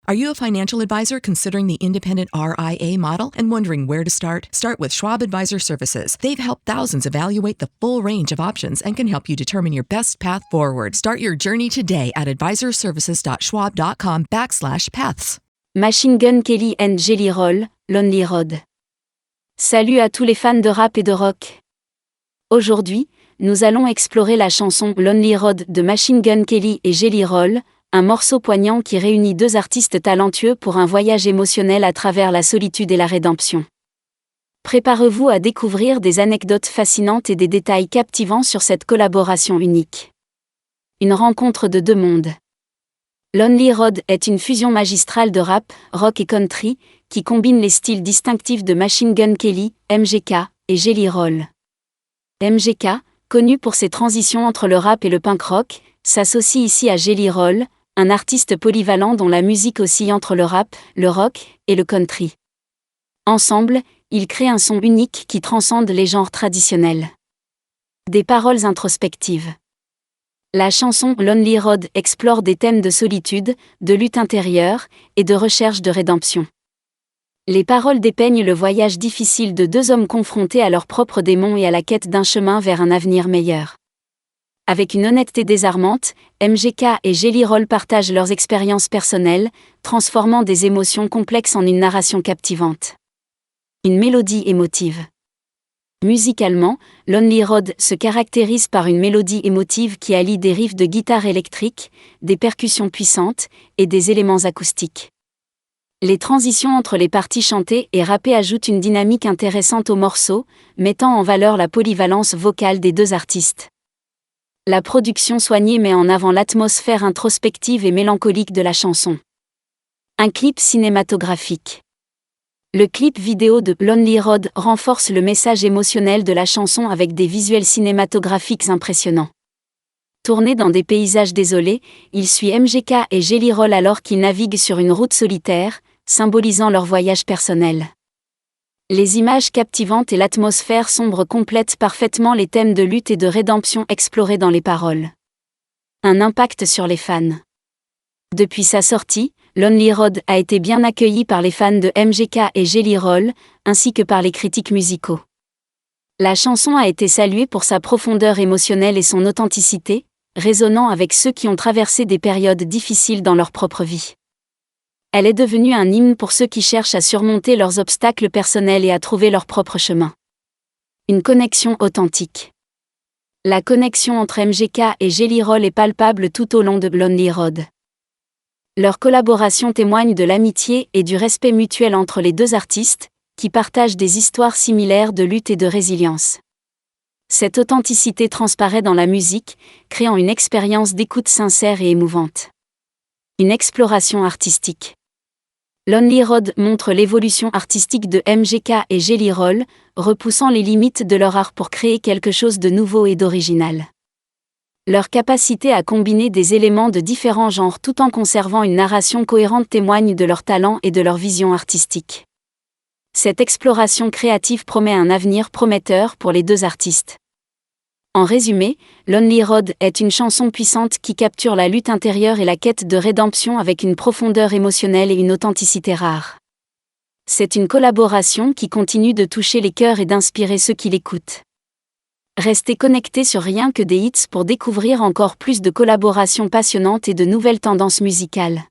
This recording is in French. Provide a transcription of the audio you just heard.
Are you a financial advisor considering the independent RIA model and wondering where to start? Start with Schwab Advisor Services. They've helped thousands evaluate the full range of options and can help you determine your best path forward. Start your journey today at advisorservices.schwab.com/paths. Machine Gun Kelly and Jelly Roll, Lonely Road. Salut à tous les fans de rap et de rock. Aujourd'hui, nous allons explorer la chanson Lonely Road de Machine Gun Kelly et Jelly Roll, un morceau poignant qui réunit deux artistes talentueux pour un voyage émotionnel à travers la solitude et la rédemption. Préparez-vous à découvrir des anecdotes fascinantes et des détails captivants sur cette collaboration unique. Une rencontre de deux mondes. Lonely Road est une fusion magistrale de rap, rock et country, qui combine les styles distinctifs de Machine Gun Kelly, MGK, et Jelly Roll. MGK, connu pour ses transitions entre le rap et le punk rock, s'associe ici à Jelly Roll, un artiste polyvalent dont la musique oscille entre le rap, le rock et le country. Ensemble, ils créent un son unique qui transcende les genres traditionnels. Des paroles introspectives. La chanson Lonely Road explore des thèmes de solitude, de lutte intérieure et de recherche de rédemption. Les paroles dépeignent le voyage difficile de deux hommes confrontés à leurs propres démons et à la quête d'un chemin vers un avenir meilleur. Avec une honnêteté désarmante, MGK et Jelly Roll partagent leurs expériences personnelles, transformant des émotions complexes en une narration captivante. Une mélodie émotive. Musicalement, Lonely Road se caractérise par une mélodie émotive qui allie des riffs de guitare électrique, des percussions puissantes et des éléments acoustiques. Les transitions entre les parties chantées et rappées ajoutent une dynamique intéressante au morceau, mettant en valeur la polyvalence vocale des deux artistes. La production soignée met en avant l'atmosphère introspective et mélancolique de la chanson. Un clip cinématographique. Le clip vidéo de Lonely Road renforce le message émotionnel de la chanson avec des visuels cinématographiques impressionnants. Tourné dans des paysages désolés, il suit MGK et Jelly Roll alors qu'ils naviguent sur une route solitaire, symbolisant leur voyage personnel. Les images captivantes et l'atmosphère sombre complètent parfaitement les thèmes de lutte et de rédemption explorés dans les paroles. Un impact sur les fans. Depuis sa sortie, Lonely Road a été bien accueilli par les fans de MGK et Jelly Roll, ainsi que par les critiques musicaux. La chanson a été saluée pour sa profondeur émotionnelle et son authenticité, résonnant avec ceux qui ont traversé des périodes difficiles dans leur propre vie. Elle est devenue un hymne pour ceux qui cherchent à surmonter leurs obstacles personnels et à trouver leur propre chemin. Une connexion authentique. La connexion entre MGK et Jelly Roll est palpable tout au long de Lonely Road. Leur collaboration témoigne de l'amitié et du respect mutuel entre les deux artistes, qui partagent des histoires similaires de lutte et de résilience. Cette authenticité transparaît dans la musique, créant une expérience d'écoute sincère et émouvante. Une exploration artistique. Lonely Road montre l'évolution artistique de MGK et Jelly Roll, repoussant les limites de leur art pour créer quelque chose de nouveau et d'original. Leur capacité à combiner des éléments de différents genres tout en conservant une narration cohérente témoigne de leur talent et de leur vision artistique. Cette exploration créative promet un avenir prometteur pour les deux artistes. En résumé, Lonely Road est une chanson puissante qui capture la lutte intérieure et la quête de rédemption avec une profondeur émotionnelle et une authenticité rare. C'est une collaboration qui continue de toucher les cœurs et d'inspirer ceux qui l'écoutent. Restez connectés sur Rien que des hits pour découvrir encore plus de collaborations passionnantes et de nouvelles tendances musicales.